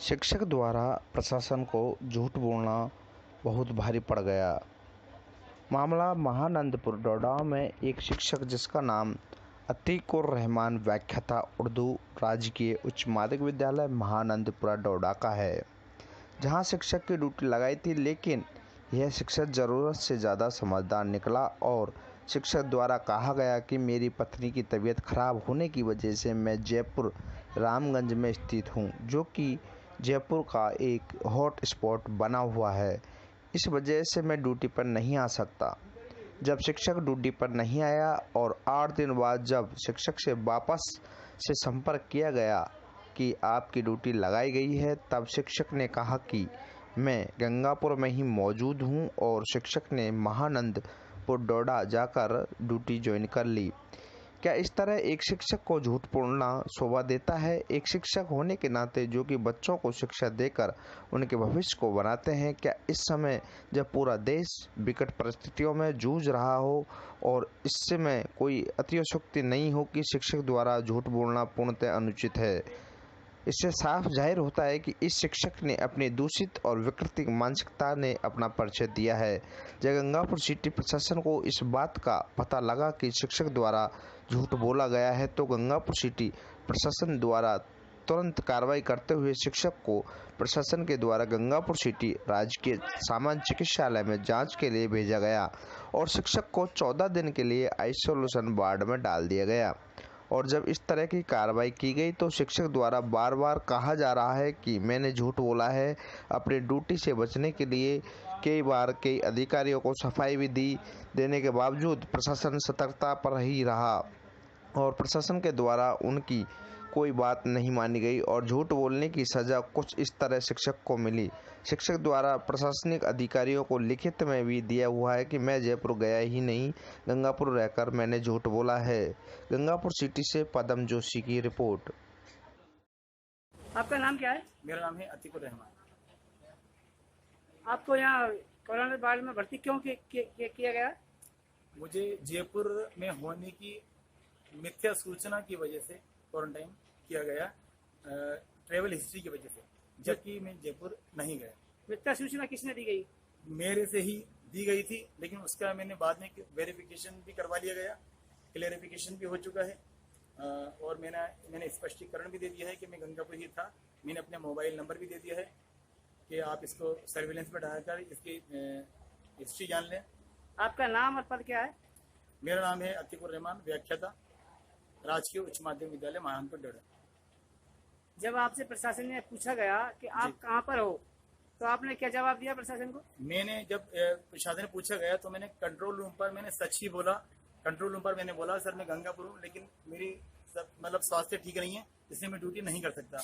शिक्षक द्वारा प्रशासन को झूठ बोलना बहुत भारी पड़ गया। मामला महानंदपुर डोडा में एक शिक्षक जिसका नाम अतीकुर रहमान व्याख्याता उर्दू राजकीय उच्च माध्यमिक विद्यालय महानंदपुरा डोडा का है, जहां शिक्षक की ड्यूटी लगाई थी। लेकिन यह शिक्षक ज़रूरत से ज़्यादा समझदार निकला और शिक्षक द्वारा कहा गया कि मेरी पत्नी की तबीयत खराब होने की वजह से मैं जयपुर रामगंज में स्थित हूं, जो कि जयपुर का एक हॉट स्पॉट बना हुआ है। इस वजह से मैं ड्यूटी पर नहीं आ सकता। जब शिक्षक ड्यूटी पर नहीं आया और 8 दिन बाद जब शिक्षक से वापस से संपर्क किया गया कि आपकी ड्यूटी लगाई गई है, तब शिक्षक ने कहा कि मैं गंगापुर में ही मौजूद हूं और शिक्षक ने महानंदपुर डोडा जाकर ड्यूटी ज्वाइन कर ली। क्या इस तरह एक शिक्षक को झूठ बोलना शोभा देता है? एक शिक्षक होने के नाते जो कि बच्चों को शिक्षा देकर उनके भविष्य को बनाते हैं, क्या इस समय जब पूरा देश विकट परिस्थितियों में जूझ रहा हो और इससे में कोई अतिशयोक्ति नहीं हो कि शिक्षक द्वारा झूठ बोलना पूर्णतः अनुचित है? इससे साफ जाहिर होता है कि इस शिक्षक ने अपनी दूषित और विकृत मानसिकता ने अपना परिचय दिया है। जब गंगापुर सिटी प्रशासन को इस बात का पता लगा कि शिक्षक द्वारा झूठ बोला गया है, तो गंगापुर सिटी प्रशासन द्वारा तुरंत कार्रवाई करते हुए शिक्षक को प्रशासन के द्वारा गंगापुर सिटी राजकीय सामान्य चिकित्सालय में जांच के लिए भेजा गया और शिक्षक को 14 दिन के लिए आइसोलेशन वार्ड में डाल दिया गया। और जब इस तरह की कार्रवाई की गई तो शिक्षक द्वारा बार बार कहा जा रहा है कि मैंने झूठ बोला है। अपनी ड्यूटी से बचने के लिए कई बार कई अधिकारियों को सफाई भी देने के बावजूद प्रशासन सतर्कता पर ही रहा और प्रशासन के द्वारा उनकी कोई बात नहीं मानी गई और झूठ बोलने की सज़ा कुछ इस तरह शिक्षक को मिली। शिक्षक द्वारा प्रशासनिक अधिकारियों को लिखित में भी दिया हुआ है कि मैं जयपुर गया ही नहीं, गंगापुर रहकर मैंने झूठ बोला है। गंगापुर सिटी से पदम जोशी की रिपोर्ट। आपका नाम क्या है? मेरा नाम है अतीकुर रहमान। आपको यहाँ कोरोना वार्ड में भर्ती क्यों किया गया? मुझे जयपुर में होने की मिथ्या सूचना की वजह से क्वारंटाइन किया गया, ट्रैवल हिस्ट्री की वजह से, जबकि मैं जयपुर नहीं गया। मिथ्या सूचना किसने दी गई? मेरे से ही दी गई थी, लेकिन उसका मैंने बाद में वेरिफिकेशन भी करवा लिया गया, क्लेरिफिकेशन भी हो चुका है और मैंने स्पष्टीकरण भी दे दिया है कि मैं गंगापुर ही था। मैंने अपना मोबाइल नंबर भी दे दिया है कि आप इसको सर्विलेंस में डालकर इसकी हिस्ट्री जान लें। आपका नाम और पद क्या है? मेरा नाम है अतीकुर रहमान व्याख्याता, राजकीय उच्च माध्यमिक विद्यालय महानंदपुर डोडा। जब आपसे प्रशासन ने पूछा गया कि आप कहाँ पर हो, तो आपने क्या जवाब दिया प्रशासन को? मैंने जब प्रशासन ने पूछा गया तो मैंने कंट्रोल रूम पर मैंने सच ही बोला। कंट्रोल रूम पर मैंने बोला सर मैं गंगापुर हूँ, लेकिन मेरी मतलब स्वास्थ्य ठीक नहीं है, इसलिए मैं ड्यूटी नहीं कर सकता।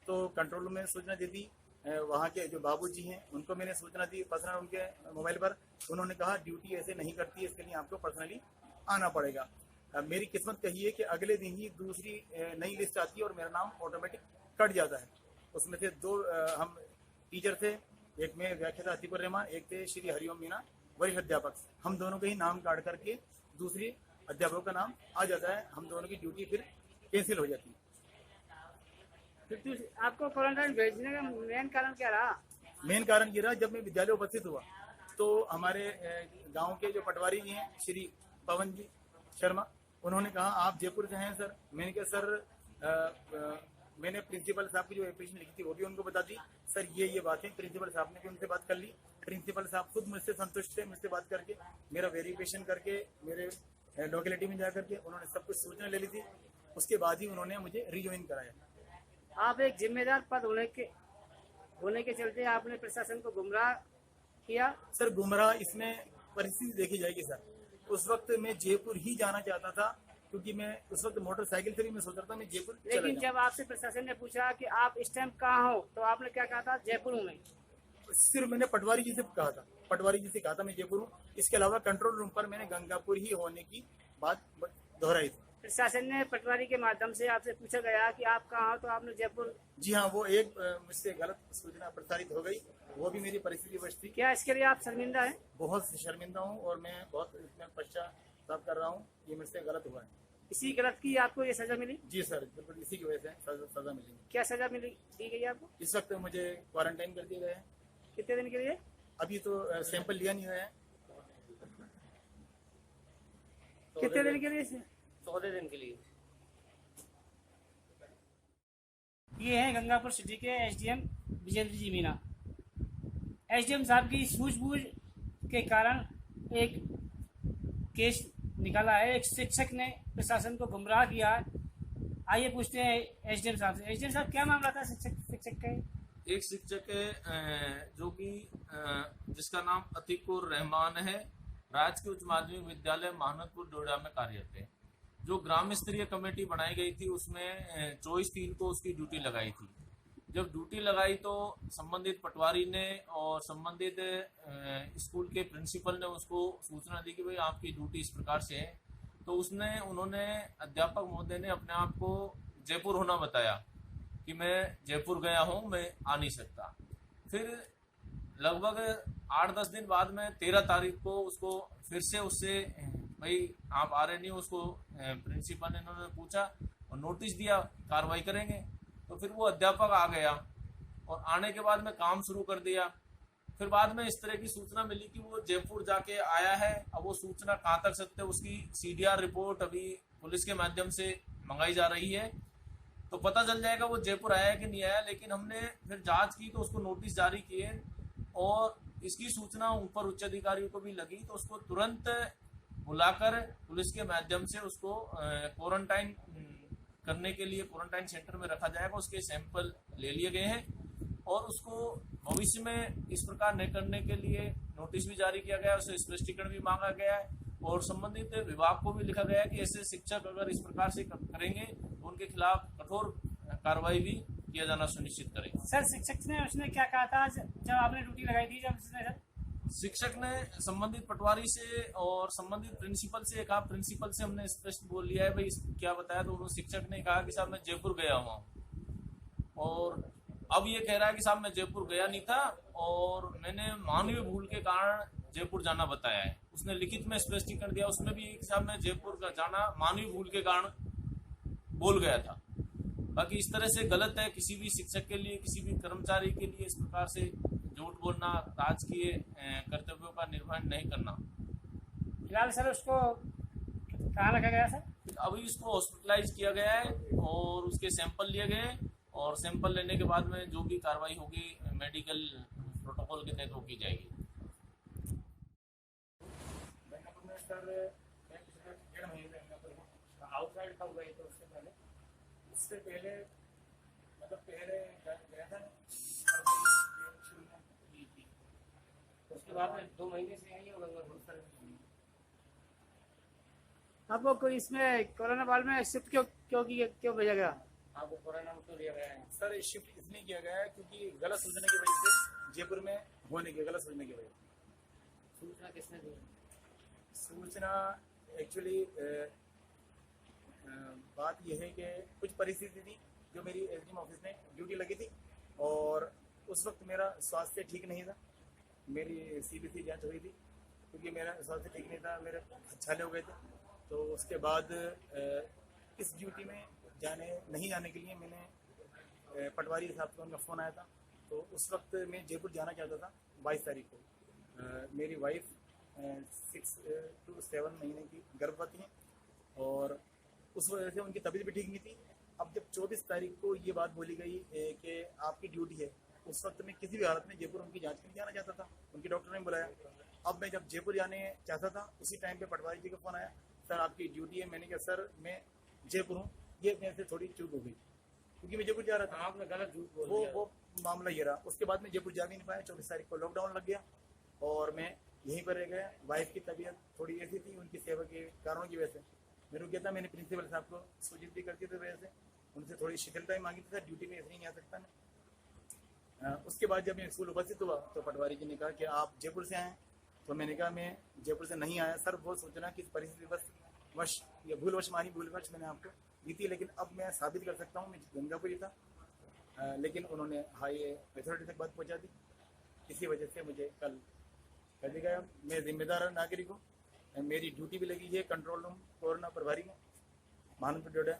तो कंट्रोल रूम में सूचना दे दी, वहाँ के जो बाबूजी हैं उनको मैंने सूचना दी पर्सनल उनके मोबाइल पर। उन्होंने कहा ड्यूटी ऐसे नहीं करती है, इसके लिए आपको पर्सनली आना पड़ेगा। मेरी किस्मत कही है कि अगले दिन ही दूसरी नई लिस्ट आती है और मेरा नाम ऑटोमेटिक कट जाता है। उसमें से 2 हम टीचर थे, एक में व्याख्याता अतीकुर रहमान, एक थे श्री हरिओम मीना वरिष्ठ अध्यापक। हम दोनों के ही नाम काट करके दूसरी अध्यापकों का नाम आ जाता है, हम दोनों की ड्यूटी फिर कैंसिल हो जाती है। फिर आपको क्वारंटाइन भेजने का मेन कारण क्या रहा? मेन कारण ये रहा, जब मैं विद्यालय उपस्थित हुआ तो हमारे गांव के जो पटवारी जी हैं श्री पवन जी शर्मा, उन्होंने कहा आप जयपुर से हैं सर। मैंने कहा सर मैंने प्रिंसिपल साहब की जो एप्लीकेशन लिखी थी वो भी उनको बता दी। सर ये बातें प्रिंसिपल साहब ने भी उनसे बात कर ली। प्रिंसिपल साहब खुद मुझसे संतुष्ट थे, मुझसे बात करके मेरा वेरिफिकेशन करके मेरे लोकेलिटी में जा करके उन्होंने सब कुछ सूचना ले ली थी। उसके बाद ही उन्होंने मुझे रिज्वाइन कराया। आप एक जिम्मेदार पद होने के चलते आपने प्रशासन को गुमराह किया। सर गुमराह इसमें परिस्थिति देखी जाएगी सर। उस वक्त मैं जयपुर ही जाना चाहता था, क्योंकि मैं उस वक्त मोटरसाइकिल से भी मैं सोच रहा था मैं जयपुर। लेकिन जब आपसे प्रशासन ने पूछा कि आप इस टाइम कहाँ हो, तो आपने क्या कहा था? जयपुर हूँ मैं। सिर्फ मैंने पटवारी जी से कहा था, पटवारी जी से कहा था मैं जयपुर हूँ। इसके अलावा कंट्रोल रूम पर मैंने गंगापुर ही होने की बात दोहराई थी। प्रशासन ने पटवारी के माध्यम से आपसे पूछा गया कि आप कहाँ हो, तो आपने जयपुर। जी हाँ, वो एक मुझसे गलत सूचना प्रसारित हो गई, वो भी मेरी परिस्थिति वश थी। क्या इसके लिए आप शर्मिंदा हैं? बहुत शर्मिंदा हूँ और मैं बहुत इसमें पश्चाताप कर रहा हूँ, ये मुझसे गलत हुआ है। इसी गलत की आपको ये सजा मिली? जी सर, बिल्कुल इसी की वजह से सजा मिली। क्या सजा मिली दी गई आपको? इस वक्त मुझे क्वारंटाइन कर दिया गया है। कितने दिन के लिए? अभी तो सैंपल लिया नहीं हुआ है। कितने दिन के लिए? 14 दिन के लिए। ये हैं गंगापुर सिटी के एसडीएम विजेंद्र जी मीना। एसडीएम साहब की सूझबूझ के कारण एक केस निकाला है। एक शिक्षक ने प्रशासन को गुमराह किया है। आइए पूछते हैं एसडीएम साहब से। एसडीएम साहब, क्या मामला था शिक्षक का? एक शिक्षक है जो कि जिसका नाम अतीकुर रहमान है, राजकीय उच्च माध्यमिक विद्यालय महानंदपुर डोडा में कार्यरत है। जो ग्राम स्तरीय कमेटी बनाई गई थी उसमें 24/3 को उसकी ड्यूटी लगाई थी। जब ड्यूटी लगाई तो संबंधित पटवारी ने और संबंधित स्कूल के प्रिंसिपल ने उसको सूचना दी कि भाई आपकी ड्यूटी इस प्रकार से है। तो उन्होंने अध्यापक महोदय ने अपने आप को जयपुर होना बताया कि मैं जयपुर गया हूँ, मैं आ नहीं सकता। फिर लगभग 8-10 दिन बाद में 13 तारीख को उसको फिर से उससे भाई आप आ रहे नहीं, उसको प्रिंसिपल ने इन्होंने पूछा और नोटिस दिया, कार्रवाई करेंगे। तो फिर वो अध्यापक आ गया और आने के बाद में काम शुरू कर दिया। फिर बाद में इस तरह की सूचना मिली कि वो जयपुर जाके आया है। अब वो सूचना कहाँ तक सत्य है, उसकी सीडीआर रिपोर्ट अभी पुलिस के माध्यम से मंगाई जा रही है, तो पता चल जाएगा वो जयपुर आया कि नहीं आया। लेकिन हमने फिर जांच की तो उसको नोटिस जारी किए और इसकी सूचना ऊपर उच्च अधिकारियों को भी लगी, तो उसको तुरंत बुलाकर पुलिस के माध्यम से उसको क्वारंटाइन करने के लिए क्वारंटाइन सेंटर में रखा जाएगा। उसके सैंपल ले लिए गए हैं और उसको भविष्य में इस प्रकार नहीं करने के लिए नोटिस भी जारी किया गया है, उसे स्पष्टीकरण भी मांगा गया है और संबंधित विभाग को भी लिखा गया है कि ऐसे शिक्षक अगर इस प्रकार से करेंगे तो उनके खिलाफ कठोर कार्रवाई भी किया जाना सुनिश्चित करेगा। सर, शिक्षक ने उसने क्या कहा था जब आपने ड्यूटी लगाई थी? जब उसने शिक्षक ने संबंधित पटवारी से और संबंधित प्रिंसिपल से कहा, प्रिंसिपल से हमने स्पष्ट बोल लिया है भाई क्या बताया, तो उन्होंने शिक्षक ने कहा कि साहब मैं जयपुर गया हुआ हूँ। और अब ये कह रहा है कि साहब मैं जयपुर गया नहीं था और मैंने मानवीय भूल के कारण जयपुर जाना बताया है। उसने लिखित में स्पष्टीकरण दिया, उसमें भी साहब मैं जयपुर का जाना मानवीय भूल के कारण बोल गया था। बाकी इस तरह से गलत है किसी भी शिक्षक के लिए, किसी भी कर्मचारी के लिए इस प्रकार से झूठ बोलना, राजकीय कर्तव्यों का निर्वहन नहीं करना। फिलहाल सर उसको कहाँ रखा गया सर? अभी इसको हॉस्पिटलाइज किया गया है और उसके सैंपल लिए गए और सैंपल लेने के बाद में जो भी कार्रवाई होगी मेडिकल प्रोटोकॉल के तहत वो की जाएगी। सर 1.5 महीने आउटसाइड था हुआ, तो उससे पहले मतलब पहले गया था उसके बाद में 2 महीने से यही होगा। आपको कोई इसमें कोरोना वार्ड में शिफ्ट क्यों भेजा गया? आपको कोरोना में क्यों लिया गया है? सर शिफ्ट इसलिए किया गया है क्योंकि गलत सूचना की वजह से जयपुर में होने की गलत सूचना की वजह से। सूचना किसने दी? सूचना एक्चुअली बात यह है कि कुछ परिस्थिति थी जो मेरी एसडीएम ऑफिस में ड्यूटी लगी थी और उस वक्त मेरा स्वास्थ्य ठीक नहीं था। मेरी सीबीसी जांच हुई थी क्योंकि मेरा स्वास्थ्य ठीक नहीं था, मेरे छाले हो गए थे। तो उसके बाद इस ड्यूटी में नहीं जाने के लिए मैंने पटवारी साहब को उनका फ़ोन आया था। तो उस वक्त मैं जयपुर जाना चाहता था 22 तारीख को। मेरी वाइफ 6 to 7 महीने की गर्भवती हैं और उस वजह से उनकी तबीयत भी ठीक नहीं थी। अब जब 24 तारीख को ये बात बोली गई कि आपकी ड्यूटी है, उस वक्त मैं किसी भी हालत में जयपुर उनकी जांच के लिए जाना चाहता था, उनके डॉक्टर ने बुलाया। अब मैं जब जयपुर जाने चाहता था उसी टाइम पे पटवारी जी का फ़ोन आया, सर आपकी ड्यूटी है। मैंने कहा सर मैं जयपुर हूँ। ये मेरे से थोड़ी चूक हो गई क्योंकि मैं जयपुर जा रहा था। आपने गलत झूठ बोल दिया। वो मामला ये रहा। उसके बाद मैं जयपुर जा भी नहीं पाया। 24 तारीख को लॉकडाउन लग गया और मैं यहीं पर रह गया। वाइफ की तबीयत थोड़ी ऐसी थी, उनकी सेवा के कारणों की वजह से मैं रुक गया था। मैंने प्रिंसिपल साहब को सूचित भी करती थी वजह से उनसे थोड़ी शिथिलता ही मांगी थी, सर ड्यूटी में ऐसे नहीं आ सकता मैं। उसके बाद जब मैं स्कूल उपस्थित हुआ तो पटवारी जी ने कहा कि आप जयपुर से आए। तो मैंने कहा मैं जयपुर से नहीं आया सर, वो सोचना कि परिस्थिति वश या भूलवश मैंने आपको दी थी, लेकिन अब मैं साबित कर सकता हूँ मैं गंगापुरी था। लेकिन उन्होंने हाई अथॉरिटी तक बात पहुँचा दी। इसी वजह से मुझे कल कर दिया गया। मैं जिम्मेदार नागरिक हूँ, मेरी ड्यूटी भी लगी है कंट्रोल रूम कोरोना प्रभारी में महानंदपुर डोडा।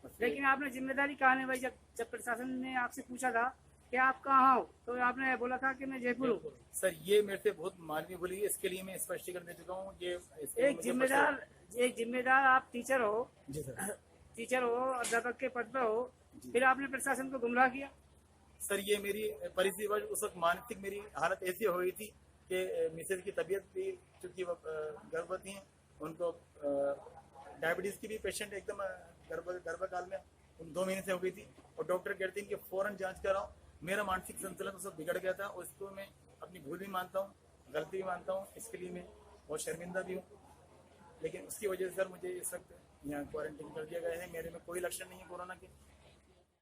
बस लेकिन आपने जिम्मेदारी कहा नहीं भाई, जब प्रशासन ने आपसे पूछा था कि आप कहाँ हो तो आपने बोला था कि मैं जयपुर हूँ। सर ये मेरे से बहुत मानवीय भूल हुई, इसके लिए मैं स्पष्टीकरण दे चुका हूँ। ये इसके लिए मुझे एक जिम्मेदार आप टीचर हो, जी सर, टीचर हो, अध्यापक के पद पर हो, फिर आपने प्रशासन को गुमराह किया। सर ये मेरी परिस्थिति उस वक्त मानसिक मेरी हालत ऐसी हो गई थी कि मिसेज की तबीयत भी, चूंकि वो गर्भवती हैं, उनको डायबिटीज की भी पेशेंट एकदम गर्भकाल में उन 2 महीने से हो गई थी, और डॉक्टर कहते हैं कि फौरन जांच कराओ। मेरा मानसिक संतुलन उस वक्त बिगड़ गया था, और इसको मैं अपनी भूल भी मानता हूँ, गलती भी मानता हूँ, इसके लिए मैं बहुत शर्मिंदा भी हूँ। लेकिन उसकी वजह से सर मुझे इस वक्त यहाँ क्वारंटीन कर दिया गया है। मेरे में कोई लक्षण नहीं है कोरोना के।